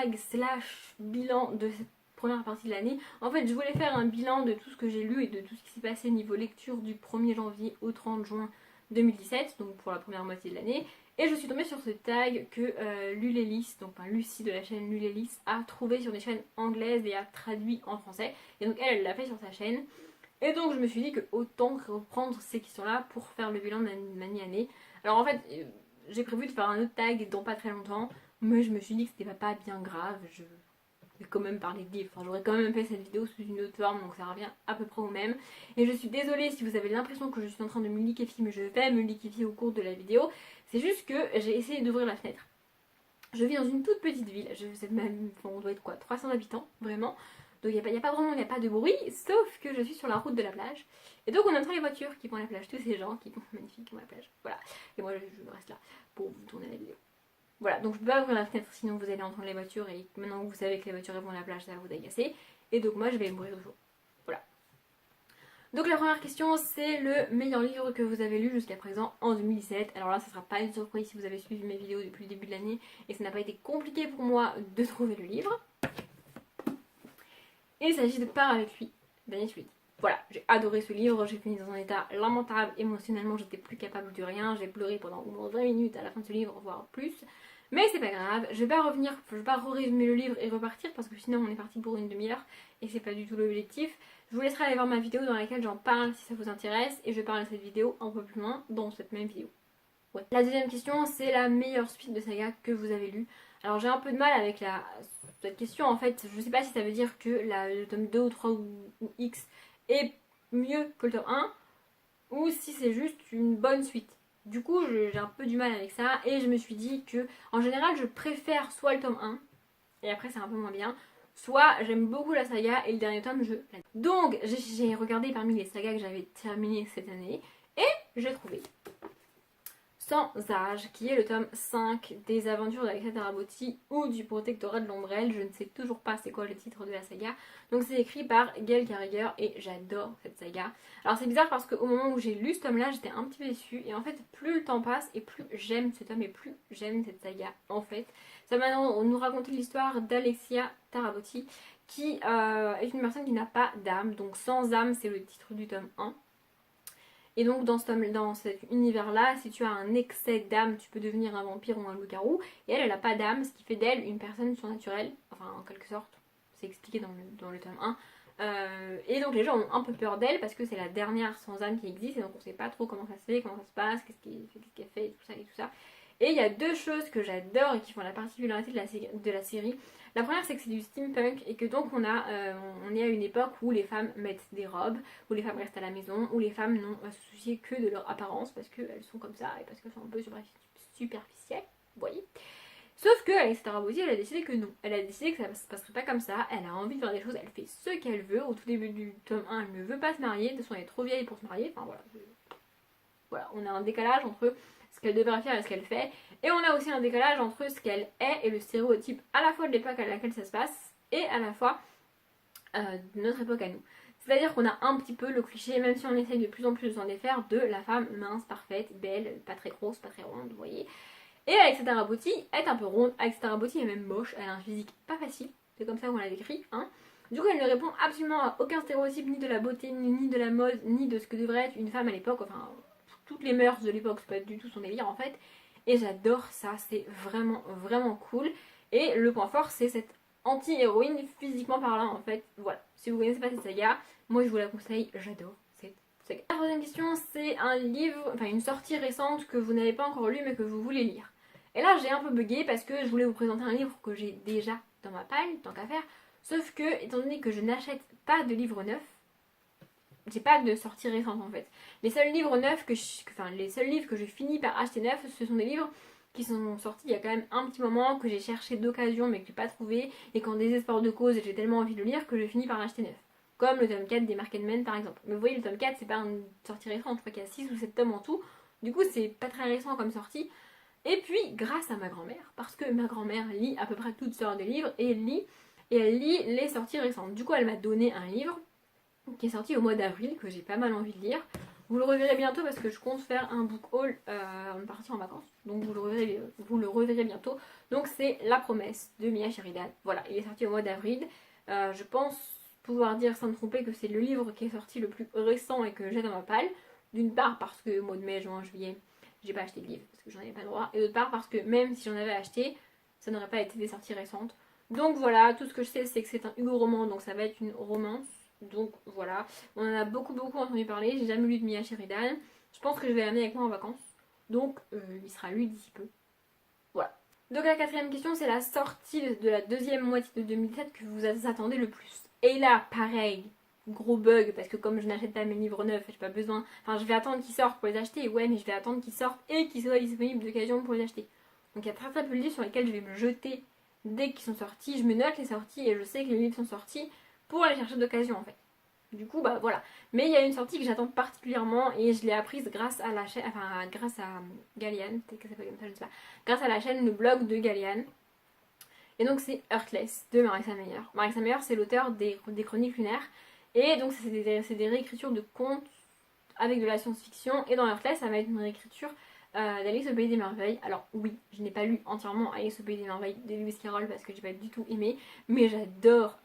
tag slash bilan de cette première partie de l'année. En fait, je voulais faire un bilan de tout ce que j'ai lu et de tout ce qui s'est passé niveau lecture du 1er janvier au 30 juin 2017, donc pour la première moitié de l'année. Et je suis tombée sur ce tag que Lulélis, donc Lucie de la chaîne Lulélis, a trouvé sur des chaînes anglaises et a traduit en français. Et donc elle l'a fait sur sa chaîne. Et donc je me suis dit que autant reprendre ces questions-là pour faire le bilan de ma année. Alors en fait, j'ai prévu de faire un autre tag dans pas très longtemps, mais je me suis dit que c'était pas bien grave. Je vais quand même parler de livres. Enfin, j'aurais quand même fait cette vidéo sous une autre forme, donc ça revient à peu près au même. Et je suis désolée si vous avez l'impression que je suis en train de me liquéfier, mais je vais me liquéfier au cours de la vidéo. C'est juste que j'ai essayé d'ouvrir la fenêtre. Je vis dans une toute petite ville, on doit être quoi, 300 habitants, vraiment. Donc il n'y a pas de bruit, sauf que je suis sur la route de la plage. Et donc on entend les voitures qui vont à la plage, tous ces gens qui vont magnifiques qui vont à la plage. Voilà. Et moi je reste là pour vous tourner la vidéo. Voilà, donc je peux pas ouvrir la fenêtre sinon vous allez entendre les voitures et maintenant que vous savez que les voitures vont à la plage, ça va vous agacer. Et donc moi je vais mourir de chaud. Voilà. Donc la première question, c'est le meilleur livre que vous avez lu jusqu'à présent en 2017. Alors là, ça sera pas une surprise si vous avez suivi mes vidéos depuis le début de l'année et ça n'a pas été compliqué pour moi de trouver le livre. Et il s'agit de Pars avec lui, d'Agnès Lud. Voilà, j'ai adoré ce livre, j'ai fini dans un état lamentable, émotionnellement j'étais plus capable de rien, j'ai pleuré pendant au moins 20 minutes à la fin de ce livre, voire plus. Mais c'est pas grave, je vais pas résumer le livre et repartir parce que sinon on est parti pour une demi-heure et c'est pas du tout l'objectif. Je vous laisserai aller voir ma vidéo dans laquelle j'en parle si ça vous intéresse et je parle de cette vidéo un peu plus loin dans cette même vidéo. Ouais. La deuxième question, c'est la meilleure suite de saga que vous avez lue. Alors j'ai un peu de mal avec cette question en fait, je sais pas si ça veut dire que le tome 2 ou 3 ou X est mieux que le tome 1 ou si c'est juste une bonne suite. Du coup j'ai un peu du mal avec ça et je me suis dit que en général je préfère soit le tome 1 et après c'est un peu moins bien, soit j'aime beaucoup la saga et le dernier tome je l'aime. Donc j'ai regardé parmi les sagas que j'avais terminées cette année et j'ai trouvé Sans âge, qui est le tome 5 des aventures d'Alexa Tarabotti ou du protectorat de l'ombrelle. Je ne sais toujours pas c'est quoi le titre de la saga. Donc c'est écrit par Gail Carriger et j'adore cette saga. Alors c'est bizarre parce qu'au moment où j'ai lu ce tome là, j'étais un petit peu déçue. Et en fait, plus le temps passe et plus j'aime ce tome et plus j'aime cette saga en fait. Ça va nous raconter l'histoire d'Alexia Tarabotti qui est une personne qui n'a pas d'âme. Donc Sans âme, c'est le titre du tome 1. Et donc dans cet univers-là, si tu as un excès d'âme, tu peux devenir un vampire ou un loup-garou. Et elle n'a pas d'âme, ce qui fait d'elle une personne surnaturelle, enfin en quelque sorte, c'est expliqué dans le tome 1. Et donc les gens ont un peu peur d'elle parce que c'est la dernière sans âme qui existe et donc on sait pas trop comment ça se fait, comment ça se passe, qu'est-ce qu'elle fait et tout ça et tout ça. Et il y a deux choses que j'adore et qui font la particularité de la série. La première, c'est que c'est du steampunk et que donc on est à une époque où les femmes mettent des robes, où les femmes restent à la maison, où les femmes n'ont à se soucier que de leur apparence parce qu'elles sont comme ça et parce qu'elles sont un peu superficielles, vous voyez. Sauf que Alexa Tarabotti, elle a décidé que non. Elle a décidé que ça se passerait pas comme ça. Elle a envie de faire des choses, elle fait ce qu'elle veut. Au tout début du tome 1, elle ne veut pas se marier. De toute façon, elle est trop vieille pour se marier. Enfin voilà, on a un décalage entre ce qu'elle devrait faire et ce qu'elle fait. Et on a aussi un décalage entre ce qu'elle est et le stéréotype à la fois de l'époque à laquelle ça se passe et à la fois de notre époque à nous. C'est-à-dire qu'on a un petit peu le cliché, même si on essaye de plus en plus de s'en défaire, de la femme mince, parfaite, belle, pas très grosse, pas très ronde, vous voyez. Et Alexa Tarabotti est un peu ronde, Alexa Tarabotti est même moche, elle a un physique pas facile, c'est comme ça qu'on l'a décrit, hein. Du coup elle ne répond absolument à aucun stéréotype, ni de la beauté, ni de la mode, ni de ce que devrait être une femme à l'époque, enfin toutes les mœurs de l'époque, c'est pas du tout son délire en fait. Et j'adore ça, c'est vraiment vraiment cool. Et le point fort c'est cette anti-héroïne physiquement parlant en fait. Voilà, si vous connaissez pas cette saga, moi je vous la conseille, j'adore cette saga. La troisième question, c'est un livre, enfin une sortie récente que vous n'avez pas encore lu mais que vous voulez lire. Et là j'ai un peu bugué parce que je voulais vous présenter un livre que j'ai déjà dans ma palle, tant qu'à faire. Sauf que, étant donné que je n'achète pas de livres neufs, j'ai pas de sortie récente en fait. Les seuls livres neufs les seuls livres que je finis par acheter neufs, ce sont des livres qui sont sortis il y a quand même un petit moment, que j'ai cherché d'occasion mais que j'ai pas trouvé, et qu'en désespoir de cause j'ai tellement envie de le lire que je finis par l'acheter neuf. Comme le tome 4 des Market Men par exemple. Mais vous voyez, le tome 4 c'est pas une sortie récente, je crois qu'il y a 6 ou 7 tomes en tout. Du coup c'est pas très récent comme sortie. Et puis grâce à ma grand-mère, parce que ma grand-mère lit à peu près toutes sortes de livres et elle lit les sorties récentes. Du coup elle m'a donné un livre qui est sorti au mois d'avril, que j'ai pas mal envie de lire. Vous le reverrez bientôt parce que je compte faire un book haul en partie en vacances. Donc vous le reverrez bientôt. Donc c'est La Promesse de Mia Sheridan. Voilà, il est sorti au mois d'avril. Je pense pouvoir dire sans me tromper que c'est le livre qui est sorti le plus récent et que j'ai dans ma palle. D'une part parce que au mois de mai, juin, juillet, j'ai pas acheté de livre parce que j'en avais pas le droit. Et d'autre part parce que même si j'en avais acheté, ça n'aurait pas été des sorties récentes. Donc voilà, tout ce que je sais c'est que c'est un Hugo roman, donc ça va être une romance. Donc voilà, on en a beaucoup entendu parler, j'ai jamais lu de Mia Sheridan. Je pense que je vais l'amener avec moi en vacances. Donc il sera lu d'ici peu. Voilà. Donc la quatrième question, c'est la sortie de la deuxième moitié de 2017 que vous attendez le plus. Et là, pareil, gros bug, parce que comme je n'achète pas mes livres neufs, j'ai pas besoin. Enfin, je vais attendre qu'ils sortent pour les acheter. Ouais, mais je vais attendre qu'ils sortent et qu'ils soient disponibles d'occasion pour les acheter. Donc il y a très peu de livres sur lesquels je vais me jeter dès qu'ils sont sortis. Je me note les sorties et je sais que les livres sont sortis pour aller chercher d'occasion en fait. Du coup, bah voilà. Mais il y a une sortie que j'attends particulièrement et je l'ai apprise grâce à la chaîne, enfin grâce à Galiane, peut-être que ça s'appelle comme ça, je ne sais pas. Grâce à la chaîne, le blog de Galiane. Et donc c'est Heartless de Marissa Meyer. Marissa Meyer, c'est l'auteur des Chroniques lunaires. Et donc c'est des réécritures de contes avec de la science-fiction. Et dans Heartless, ça va être une réécriture d'Alice au Pays des Merveilles. Alors oui, je n'ai pas lu entièrement Alice au Pays des Merveilles de Lewis Carroll parce que j'ai pas du tout aimé, mais j'adore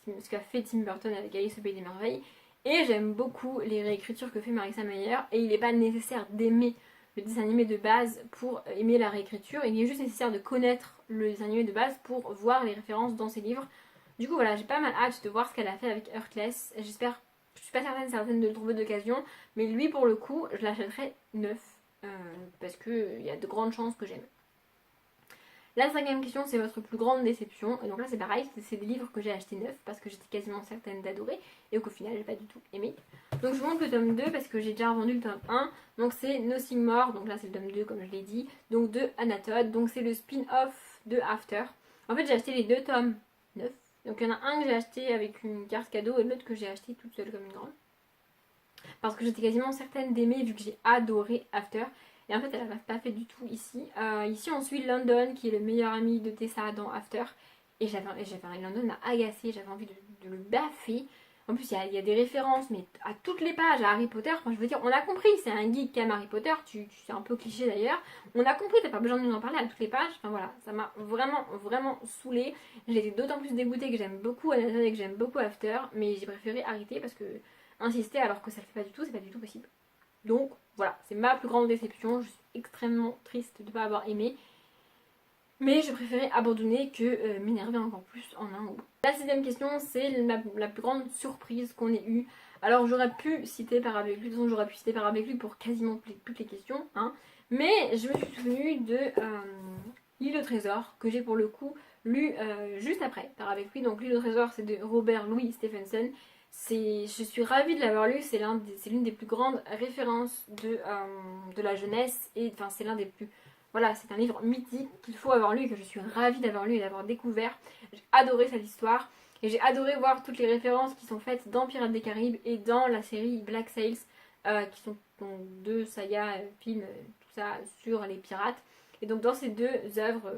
ce qu'a fait Tim Burton avec Alice au Pays des Merveilles. Et j'aime beaucoup les réécritures que fait Marissa Meyer. Et il n'est pas nécessaire d'aimer le dessin animé de base pour aimer la réécriture. Il est juste nécessaire de connaître le dessin animé de base pour voir les références dans ses livres. Du coup voilà, j'ai pas mal hâte de voir ce qu'elle a fait avec Heartless. J'espère, je suis pas certaine de le trouver d'occasion, mais lui pour le coup, je l'achèterai neuf. Parce qu'il y a de grandes chances que j'aime. La cinquième question, c'est votre plus grande déception. Et donc là, c'est pareil, c'est des livres que j'ai achetés neufs parce que j'étais quasiment certaine d'adorer et qu'au final, j'ai pas du tout aimé. Donc je vous montre le tome 2 parce que j'ai déjà vendu le tome 1. Donc c'est Nothing More, donc là c'est le tome 2 comme je l'ai dit. Donc de Anatole, donc c'est le spin-off de After. En fait, j'ai acheté les deux tomes neufs. Donc il y en a un que j'ai acheté avec une carte cadeau et l'autre que j'ai acheté toute seule comme une grande. Parce que j'étais quasiment certaine d'aimer vu que j'ai adoré After. Et en fait, elle n'a pas fait du tout ici. Ici, on suit London qui est le meilleur ami de Tessa dans After. Et London m'a agacée, j'avais envie de le baffer. En plus, il y a des références, mais à toutes les pages à Harry Potter. Enfin, je veux dire, on a compris, c'est un geek qui aime Harry Potter. C'est un peu cliché d'ailleurs. On a compris, t'as pas besoin de nous en parler à toutes les pages. Enfin voilà, ça m'a vraiment saoulée. J'ai été d'autant plus dégoûtée que j'aime beaucoup Anatole et que j'aime beaucoup After. Mais j'ai préféré arrêter parce que insister alors que ça le fait pas du tout, c'est pas du tout possible. Donc voilà, c'est ma plus grande déception. Je suis extrêmement triste de ne pas avoir aimé. Mais je préférais abandonner que m'énerver encore plus en un ou. La sixième question, c'est la plus grande surprise qu'on ait eue. Alors j'aurais pu citer Parapluie, de toute façon j'aurais pu citer Parapluie pour quasiment toutes les questions. Hein. Mais je me suis souvenue de L'île au trésor, que j'ai pour le coup lu juste après Parapluie. Donc L'île au trésor, c'est de Robert Louis Stevenson. Je suis ravie de l'avoir lu, c'est l'une des plus grandes références de la jeunesse. Et enfin c'est l'un des plus... Voilà, c'est un livre mythique qu'il faut avoir lu et que je suis ravie d'avoir lu et d'avoir découvert. J'ai adoré cette histoire et j'ai adoré voir toutes les références qui sont faites dans Pirates des Caraïbes et dans la série Black Sails, qui sont donc deux sagas, films, tout ça sur les pirates. Et donc dans ces deux œuvres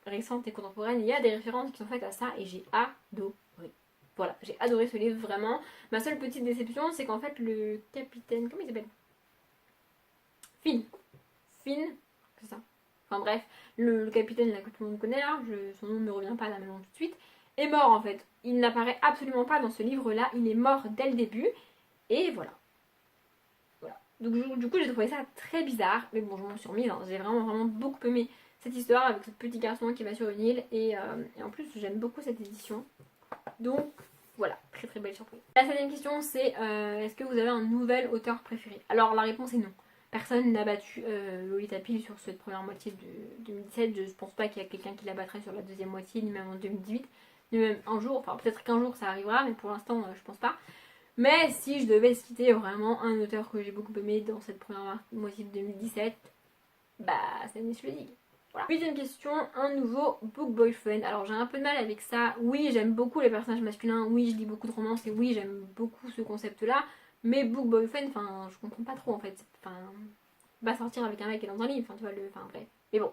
récentes et contemporaines, il y a des références qui sont faites à ça et j'ai adoré. Voilà, j'ai adoré ce livre vraiment. Ma seule petite déception, c'est qu'en fait le capitaine, comment il s'appelle ? Finn, c'est ça. Enfin bref, le capitaine là que tout le monde connaît là, son nom ne me revient pas là maintenant tout de suite, est mort en fait. Il n'apparaît absolument pas dans ce livre là, il est mort dès le début. Et voilà. Donc du coup j'ai trouvé ça très bizarre, mais bon je m'en suis remise, hein. J'ai vraiment beaucoup aimé cette histoire avec ce petit garçon qui va sur une île et en plus j'aime beaucoup cette édition. Donc voilà, très belle surprise. La septième question c'est est-ce que vous avez un nouvel auteur préféré ? Alors la réponse est non. Personne n'a battu Lolita Peel sur cette première moitié de 2017. Je pense pas qu'il y a quelqu'un qui la battrait sur la deuxième moitié, ni même en 2018, ni même un jour. Enfin, peut-être qu'un jour ça arrivera, mais pour l'instant, je pense pas. Mais si je devais citer vraiment un auteur que j'ai beaucoup aimé dans cette première moitié de 2017, bah, c'est Miss Ledig. Voilà. Huitième question, un nouveau book boyfriend. Alors j'ai un peu de mal avec ça. Oui, j'aime beaucoup les personnages masculins. Oui, je lis beaucoup de romances et oui, j'aime beaucoup ce concept-là. Mais book boyfriend, enfin, je comprends pas trop en fait. Enfin, pas sortir avec un mec qui est dans un livre, enfin, tu vois, enfin, bref. Mais bon,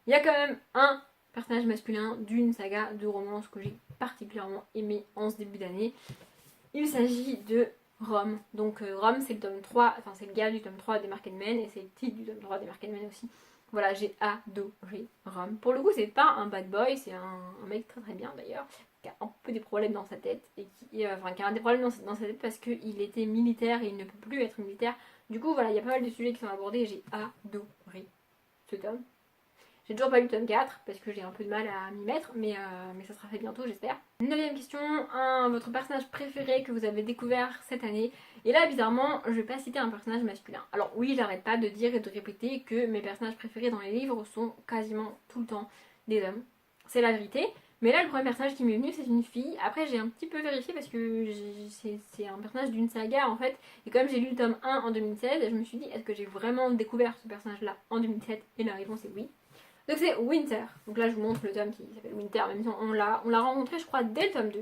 il y a quand même un personnage masculin d'une saga de romance que j'ai particulièrement aimé en ce début d'année. Il s'agit de Rome. Donc Rome c'est le tome 3, enfin c'est le gars du tome 3 des Market Men et c'est le titre du tome 3 des Market Men aussi. Voilà, j'ai adoré Rome. Pour le coup, c'est pas un bad boy, c'est un mec très très bien d'ailleurs, qui a un peu des problèmes dans sa tête, et qui a des problèmes dans sa tête parce qu'il était militaire et il ne peut plus être militaire. Du coup, voilà, il y a pas mal de sujets qui sont abordés et j'ai adoré ce tome. J'ai toujours pas lu le tome 4 parce que j'ai un peu de mal à m'y mettre, mais ça sera fait bientôt, j'espère. 9ème question, votre personnage préféré que vous avez découvert cette année. Et là, bizarrement, je vais pas citer un personnage masculin. Alors oui, j'arrête pas de dire et de répéter que mes personnages préférés dans les livres sont quasiment tout le temps des hommes. C'est la vérité. Mais là, le premier personnage qui m'est venu, c'est une fille. Après, j'ai un petit peu vérifié parce que c'est un personnage d'une saga en fait. Et comme j'ai lu le tome 1 en 2016, je me suis dit, est-ce que j'ai vraiment découvert ce personnage-là en 2007? Et la réponse est oui. Donc c'est Winter. Donc là je vous montre le tome qui s'appelle Winter, même si on l'a rencontré je crois dès le tome 2.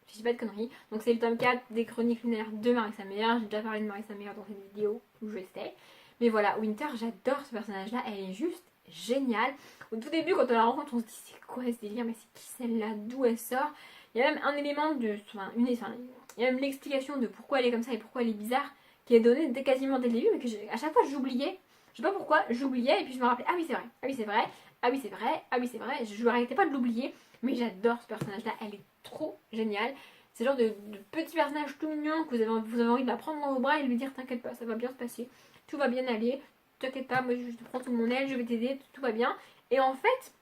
Si je dis pas de conneries. Donc c'est le tome 4 des chroniques lunaires de Marissa Meyer. J'ai déjà parlé de Marissa Meyer dans cette vidéo où je sais. Mais voilà, Winter, j'adore ce personnage là, elle est juste géniale. Au tout début quand on la rencontre on se dit c'est quoi ce délire, mais c'est qui celle-là, d'où elle sort. Il y a même un élément de... il y a même l'explication de pourquoi elle est comme ça et pourquoi elle est bizarre qui est donnée quasiment dès le début, mais que à chaque fois j'oubliais. Je sais pas pourquoi, j'oubliais et puis je me rappelais, ah oui c'est vrai, ah oui c'est vrai, ah oui c'est vrai, ah oui c'est vrai, je n'arrêtais pas de l'oublier, mais j'adore ce personnage là, elle est trop géniale. C'est le genre de petit personnage tout mignon que vous avez envie de la prendre dans vos bras et lui dire t'inquiète pas, ça va bien se passer, tout va bien aller, t'inquiète pas, moi je te prends sous mon aile, je vais t'aider, tout va bien. Et en fait,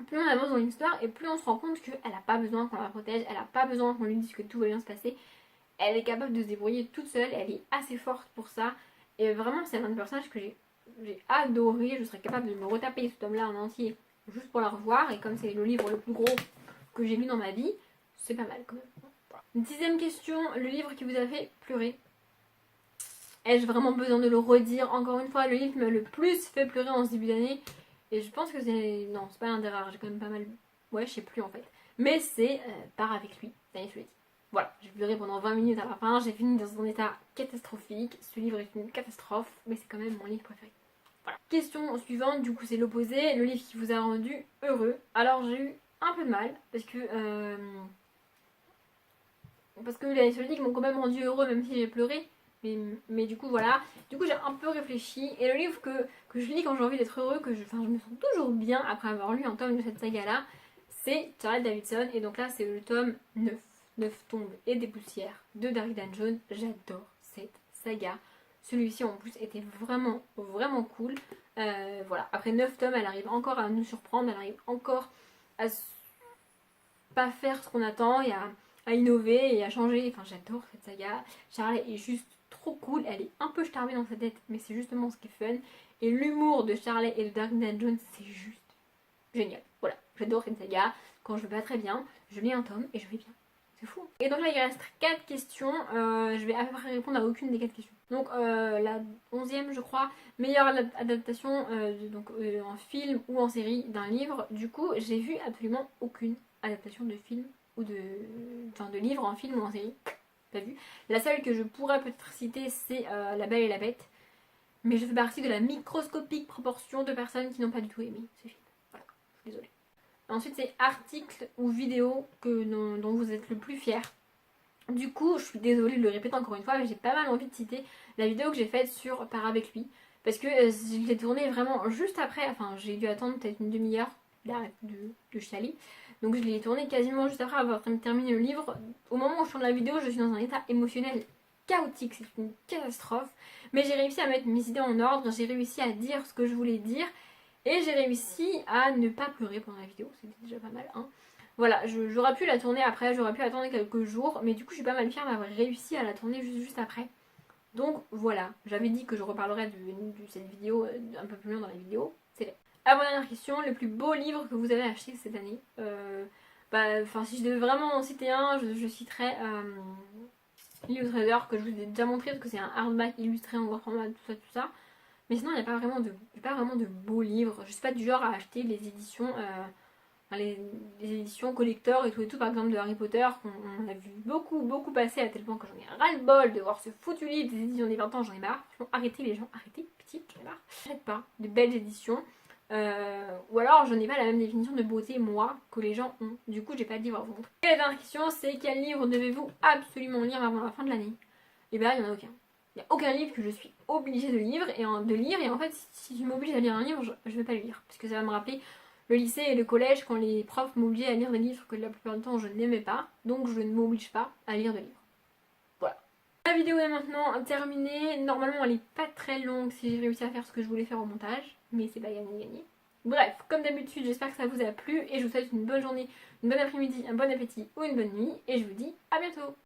plus on avance dans l'histoire et plus on se rend compte qu'elle n'a pas besoin qu'on la protège, elle n'a pas besoin qu'on lui dise que tout va bien se passer. Elle est capable de se débrouiller toute seule, elle est assez forte pour ça. Et vraiment, c'est un personnage que j'ai adoré. Je serais capable de me retaper ce tome-là en entier juste pour la revoir. Et comme c'est le livre le plus gros que j'ai lu dans ma vie, c'est pas mal quand même. Voilà. 10ème question, le livre qui vous a fait pleurer. Ai-je vraiment besoin de le redire? Encore une fois, le livre qui m'a le plus fait pleurer en ce début d'année. Et je pense que c'est... Non, c'est pas l'un des rares, j'ai quand même pas mal... Ouais, je sais plus en fait. Mais c'est Part avec lui, Daniel Sully. Voilà, j'ai pleuré pendant 20 minutes à la fin, j'ai fini dans un état catastrophique. Ce livre est une catastrophe, mais c'est quand même mon livre préféré. Voilà. Question suivante, du coup c'est l'opposé, le livre qui vous a rendu heureux. Alors j'ai eu un peu de mal, parce que les seuls livres m'ont quand même rendu heureux même si j'ai pleuré. Mais du coup voilà, du coup j'ai un peu réfléchi. Et le livre que je lis quand j'ai envie d'être heureux, que je me sens toujours bien après avoir lu un tome de cette saga là, c'est Charles Davidson. Et donc là c'est le tome 9. 9 tombes et des poussières de Darridan Jones. J'adore cette saga. Celui-ci en plus était vraiment vraiment cool. Voilà, après 9 tomes, elle arrive encore à nous surprendre, elle arrive encore à pas faire ce qu'on attend et à innover et à changer. Enfin, j'adore cette saga. Charlie est juste trop cool. Elle est un peu starbée dans sa tête, mais c'est justement ce qui est fun. Et l'humour de Charlie et de Darridan Jones, c'est juste génial. Voilà, j'adore cette saga. Quand je vais pas très bien, je lis un tome et je vais bien. C'est fou. Et donc là il reste 4 questions, je vais à peu près répondre à aucune des 4 questions. Donc la 11e je crois, meilleure adaptation en film ou en série d'un livre. Du coup j'ai vu absolument aucune adaptation de film ou de livre en film ou en série. Pas vu. La seule que je pourrais peut-être citer c'est La Belle et la Bête. Mais je fais partie de la microscopique proportion de personnes qui n'ont pas du tout aimé ce film. Voilà, je suis désolée. Ensuite, c'est article ou vidéo dont vous êtes le plus fier. Du coup, je suis désolée de le répéter encore une fois, mais j'ai pas mal envie de citer la vidéo que j'ai faite sur Part avec lui. Parce que je l'ai tournée vraiment juste après, enfin j'ai dû attendre peut-être une demi-heure de Chali. Donc je l'ai tournée quasiment juste après avoir terminé le livre. Au moment où je tourne la vidéo, je suis dans un état émotionnel chaotique, c'est une catastrophe. Mais j'ai réussi à mettre mes idées en ordre, j'ai réussi à dire ce que je voulais dire. Et j'ai réussi à ne pas pleurer pendant la vidéo, c'était déjà pas mal, hein. Voilà, j'aurais pu la tourner après, j'aurais pu attendre quelques jours, mais du coup je suis pas mal fière d'avoir réussi à la tourner juste après. Donc voilà, j'avais dit que je reparlerai de cette vidéo un peu plus loin dans la vidéo, c'est fait. Avant-dernière question, le plus beau livre que vous avez acheté cette année. Si je devais vraiment en citer un, je citerais Illustrator, que je vous ai déjà montré, parce que c'est un hardback illustré en gros format, tout ça. Mais sinon, il n'y a pas vraiment de beaux livres. Je suis pas du genre à acheter les éditions, les éditions collector et tout, par exemple de Harry Potter, qu'on a vu beaucoup passer à tel point que j'en ai ras-le-bol de voir ce foutu livre des éditions des 20 ans, j'en ai marre. Franchement, arrêtez les gens, arrêtez, petite, j'en ai marre. J'achète pas de belles éditions. Ou alors je n'ai pas la même définition de beauté moi que les gens ont. Du coup, j'ai pas de livre à vous montrer. Et la dernière question, c'est quel livre devez-vous absolument lire avant la fin de l'année? et ben il n'y en a aucun. Il n'y a aucun livre que je suis obligée de lire et en fait si tu m'obliges à lire un livre, je ne vais pas le lire. Parce que ça va me rappeler le lycée et le collège quand les profs m'obligeaient à lire des livres que la plupart du temps je n'aimais pas. Donc je ne m'oblige pas à lire de livres. Voilà. La vidéo est maintenant terminée. Normalement elle est pas très longue si j'ai réussi à faire ce que je voulais faire au montage. Mais c'est pas gagné. Bref, comme d'habitude, j'espère que ça vous a plu et je vous souhaite une bonne journée, une bonne après-midi, un bon appétit ou une bonne nuit et je vous dis à bientôt.